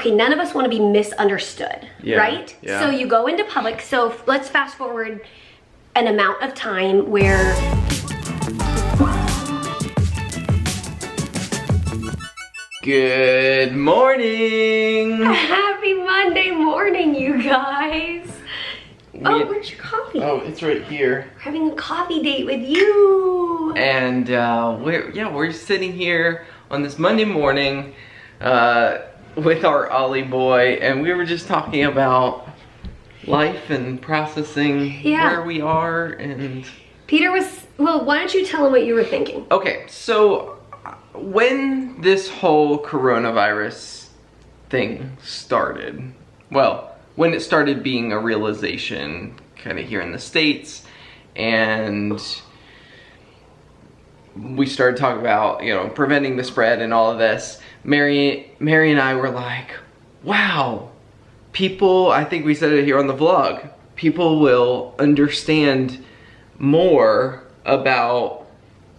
okay, none of us want to be misunderstood, right? Yeah. So you go into public. So let's fast forward an amount of time where Good morning. happy Monday morning, you guys. Oh, where's your coffee? Oh, it's right here. We're having a coffee date with you. And we're sitting here on this Monday morning with our Ollie boy, and we were just talking about life and processing where we are. And Peter was, well, why don't you tell him what you were thinking? Okay, so when this whole coronavirus thing started, well, when it started being a realization kind of here in the States, and we started talking about, you know, preventing the spread and all of this, Mary and I were like, wow, people, I think we said it here on the vlog, people will understand more about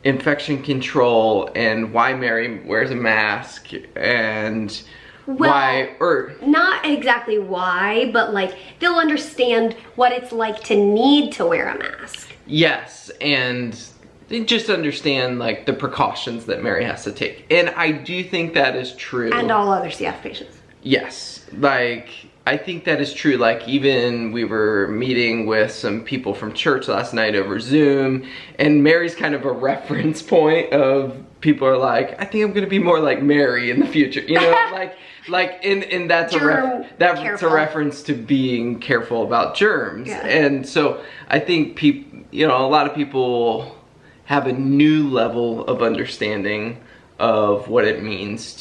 infection control and why Mary wears a mask and why, or not exactly why, but like they'll understand what it's like to need to wear a mask. Yes, and they just understand like the precautions that Mary has to take. And I do think that is true. And all other CF patients. Yes, like I think that is true. Like even we were meeting with some people from church last night over Zoom, and Mary's kind of a reference point of people are like, I think I'm gonna be more like Mary in the future, you know, and that's a reference to being careful about germs. Yeah. And so I think people, you know, a lot of people have a new level of understanding of what it means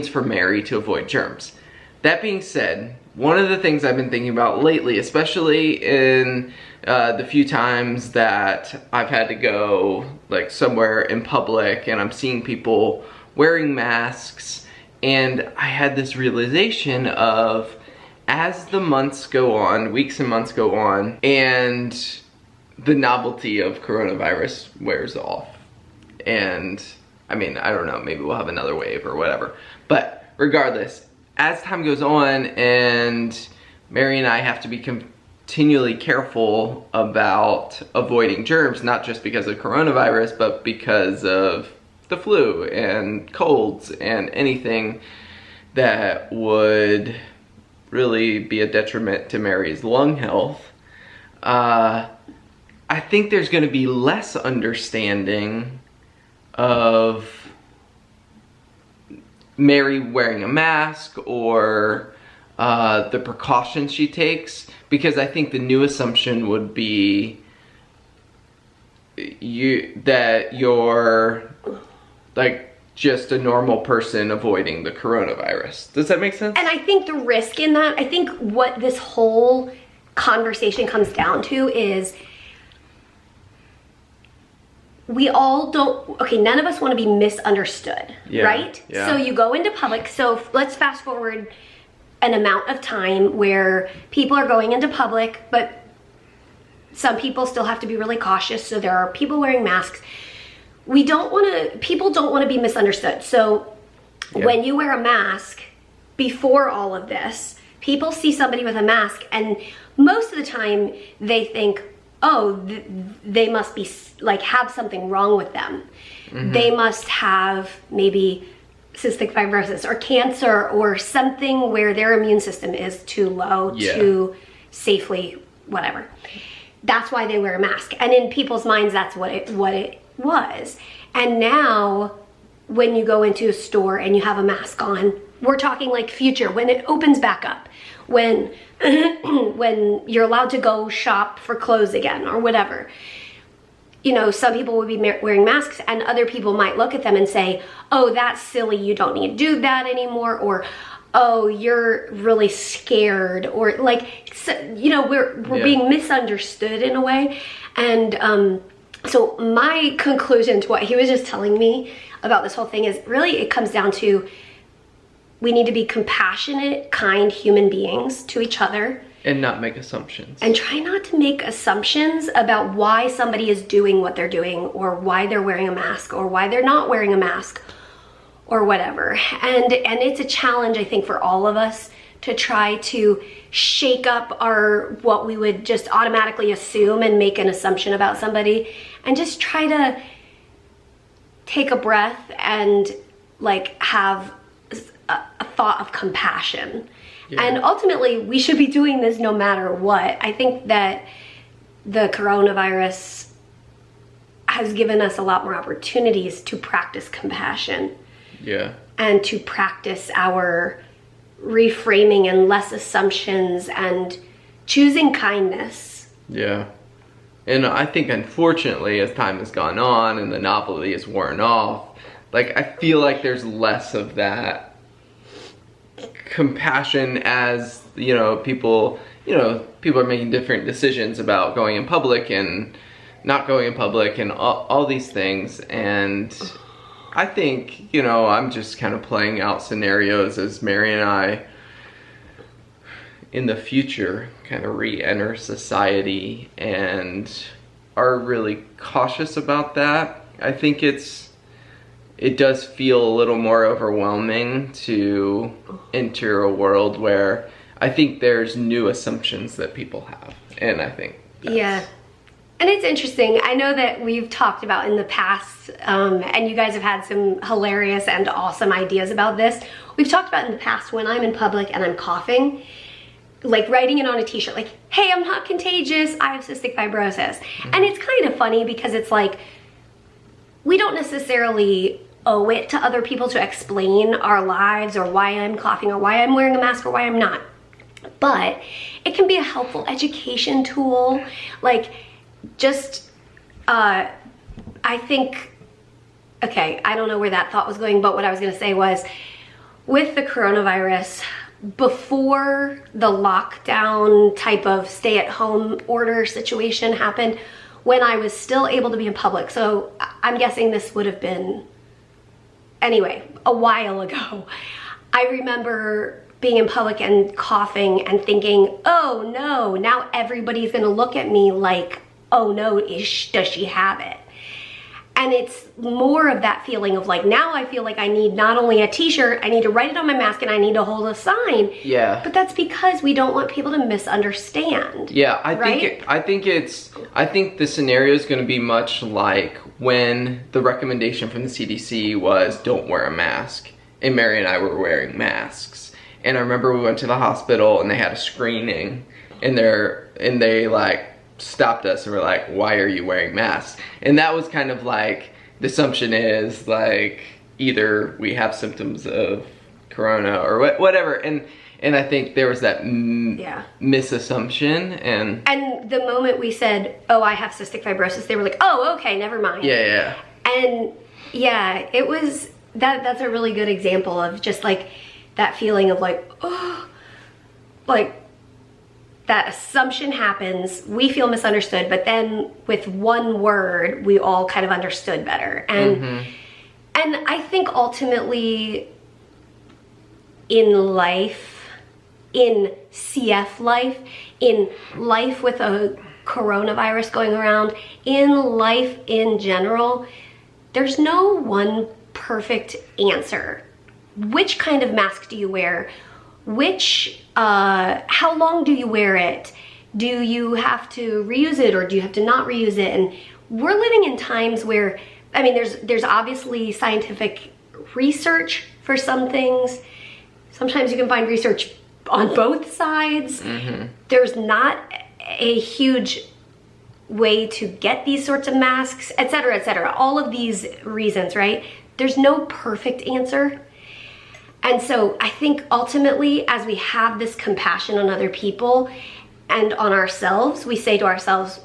for Mary to avoid germs. That being said, one of the things I've been thinking about lately, especially in the few times that I've had to go like somewhere in public and I'm seeing people wearing masks, and I had this realization of, as the months go on, weeks and months go on, and the novelty of coronavirus wears off, and I mean, I don't know, maybe we'll have another wave or whatever, but regardless, as time goes on and Mary and I have to be continually careful about avoiding germs, not just because of coronavirus, but because of the flu and colds and anything that would really be a detriment to Mary's lung health. I think there's going to be less understanding of Mary wearing a mask or the precautions she takes, because I think the new assumption would be that you're like just a normal person avoiding the coronavirus. Does that make sense? And I think the risk in that, I think what this whole conversation comes down to is we all don't, okay, none of us want to be misunderstood, right? Yeah. So you go into public, so let's fast forward an amount of time where people are going into public, but some people still have to be really cautious, so there are people wearing masks. People don't want to be misunderstood. So when you wear a mask, before all of this, people see somebody with a mask, and most of the time they think, oh, they must be like have something wrong with them. Mm-hmm. They must have maybe cystic fibrosis or cancer or something where their immune system is too low to safely whatever. That's why they wear a mask. And in people's minds, that's what it was. And now when you go into a store and you have a mask on, we're talking like future, when it opens back up, when when you're allowed to go shop for clothes again or whatever. You know, some people would be wearing masks, and other people might look at them and say, oh, that's silly, you don't need to do that anymore, or oh, you're really scared, or like, so, you know, we're being misunderstood in a way. And so my conclusion to what he was just telling me about this whole thing is really it comes down to we need to be compassionate, kind human beings to each other. And not make assumptions. And try not to make assumptions about why somebody is doing what they're doing, or why they're wearing a mask, or why they're not wearing a mask, or whatever. And it's a challenge, I think, for all of us to try to shake up what we would just automatically assume and make an assumption about somebody, and just try to take a breath and like have a thought of compassion. Yeah. And ultimately, we should be doing this no matter what. I think that the coronavirus has given us a lot more opportunities to practice compassion. Yeah. And to practice our reframing and less assumptions and choosing kindness. Yeah. And I think, unfortunately, as time has gone on and the novelty has worn off, like, I feel like there's less of that compassion as, you know, people are making different decisions about going in public and not going in public and all these things. And I think, you know, I'm just kind of playing out scenarios as Mary and I, in the future, kind of re-enter society and are really cautious about that. I think it does feel a little more overwhelming to enter a world where I think there's new assumptions that people have. And I think yeah. And it's interesting. I know that we've talked about in the past, and you guys have had some hilarious and awesome ideas about this. We've talked about in the past, when I'm in public and I'm coughing, like writing it on a t-shirt, like, hey, I'm not contagious, I have cystic fibrosis. Mm-hmm. And it's kind of funny because it's like, we don't necessarily owe it to other people to explain our lives or why I'm coughing or why I'm wearing a mask or why I'm not. But it can be a helpful education tool. Like, just, I think, okay, I don't know where that thought was going, but what I was gonna say was, with the coronavirus, before the lockdown type of stay-at-home order situation happened, when I was still able to be in public, so I'm guessing this would have been, anyway, a while ago, I remember being in public and coughing and thinking, oh no, now everybody's gonna look at me like, oh no, does she have it? And it's more of that feeling of like, now I feel like I need not only a t-shirt, I need to write it on my mask and I need to hold a sign. Yeah. But that's because we don't want people to misunderstand. Yeah, I right? I think the scenario is going to be much like when the recommendation from the CDC was don't wear a mask. And Mary and I were wearing masks. And I remember we went to the hospital and they had a screening and they like stopped us and were like, why are you wearing masks? And that was kind of like, the assumption is like, either we have symptoms of corona or whatever. And I think there was that misassumption. And the moment we said, oh, I have cystic fibrosis, they were like, oh, okay, never mind. Yeah. And yeah, it was, that's a really good example of just like that feeling of like, oh, like, that assumption happens, we feel misunderstood, but then with one word, we all kind of understood better. And and I think ultimately in life, in CF life, in life with a coronavirus going around, in life in general, there's no one perfect answer. Which kind of mask do you wear? How long do you wear it? Do you have to reuse it or do you have to not reuse it? And we're living in times where, I mean, there's obviously scientific research for some things. Sometimes you can find research on both sides. There's not a huge way to get these sorts of masks, et cetera, all of these reasons, right? There's no perfect answer. And so I think ultimately, as we have this compassion on other people and on ourselves, we say to ourselves,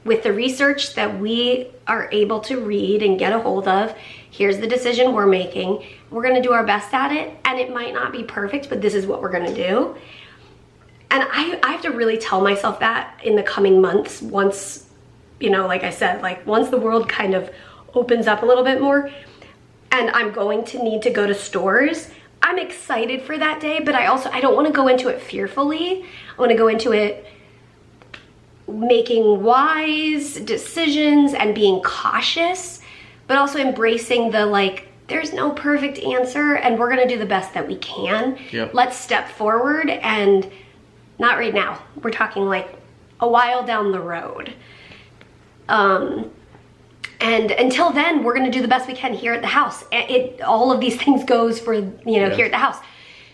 with the research that we are able to read and get a hold of, here's the decision we're making. We're gonna do our best at it, and it might not be perfect, but this is what we're gonna do. And I have to really tell myself that in the coming months, once, you know, like I said, like once the world kind of opens up a little bit more, and I'm going to need to go to stores, I'm excited for that day, but I don't want to go into it fearfully. I want to go into it making wise decisions and being cautious, but also embracing the like there's no perfect answer, and we're gonna do the best that we can. Yep. Let's step forward, and not right now. We're talking like a while down the road. And until then, we're gonna do the best we can here at the house. All of these things goes for, here at the house.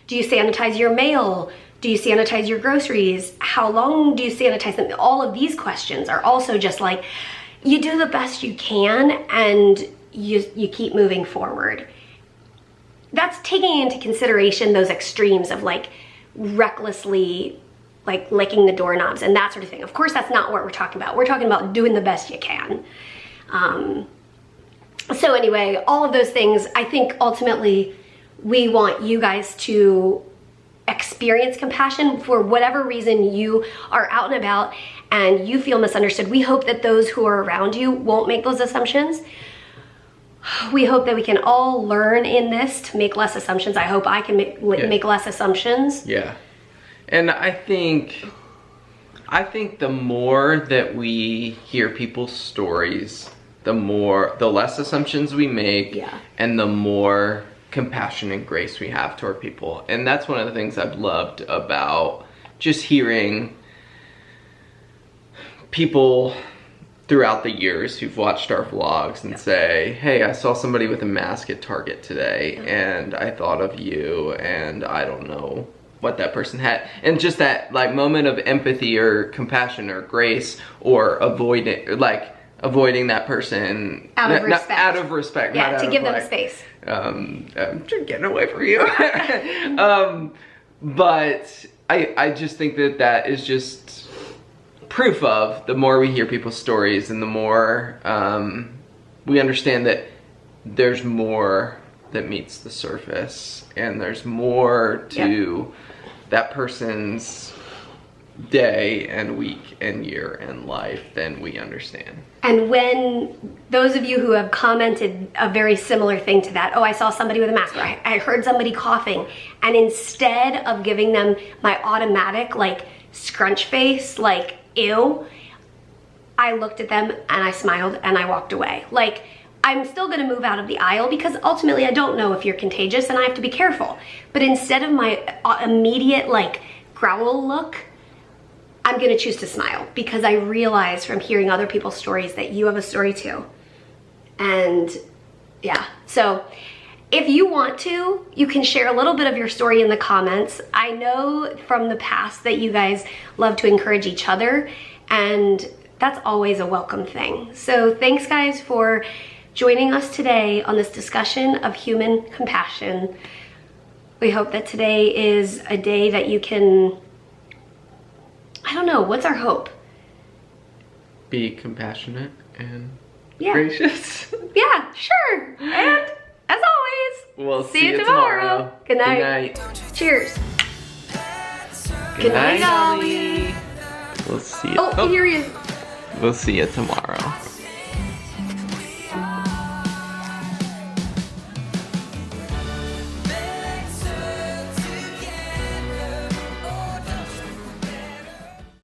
Do you sanitize your mail? Do you sanitize your groceries? How long do you sanitize them? All of these questions are also just like, you do the best you can, and you keep moving forward. That's taking into consideration those extremes of like recklessly like licking the doorknobs and that sort of thing. Of course, that's not what we're talking about. We're talking about doing the best you can. So anyway, all of those things, I think ultimately we want you guys to experience compassion for whatever reason you are out and about and you feel misunderstood. We hope that those who are around you won't make those assumptions. We hope that we can all learn in this to make less assumptions. I hope I can make less assumptions. Yeah. And I think the more that we hear people's stories, the less assumptions we make, and the more compassion and grace we have toward people. And that's one of the things I've loved about just hearing people throughout the years who've watched our vlogs and say, hey, I saw somebody with a mask at Target today and I thought of you, and I don't know what that person had. And just that like moment of empathy or compassion or grace, or avoiding that person out of respect. Out of respect. Yeah, to give them space. I'm just getting away from you. But I just think that is just proof of, the more we hear people's stories and the more we understand that there's more that meets the surface, and there's more to that person's day and week and year and life than we understand. And when those of you who have commented a very similar thing to that, oh, I saw somebody with a mask, or I heard somebody coughing, and instead of giving them my automatic like scrunch face, like ew, I looked at them and I smiled and I walked away. Like, I'm still gonna move out of the aisle because ultimately I don't know if you're contagious and I have to be careful. But instead of my immediate like growl look, I'm gonna choose to smile, because I realize from hearing other people's stories that you have a story too. And yeah, so if you want to, you can share a little bit of your story in the comments. I know from the past that you guys love to encourage each other, and that's always a welcome thing. So thanks guys for joining us today on this discussion of human compassion. We hope that today is a day that you can, I don't know, what's our hope? Be compassionate and gracious. Yeah, sure. And as always, we'll see you tomorrow. Good night. Cheers. Good night, Ollie. We'll see you. Oh, here he is. We'll see you tomorrow.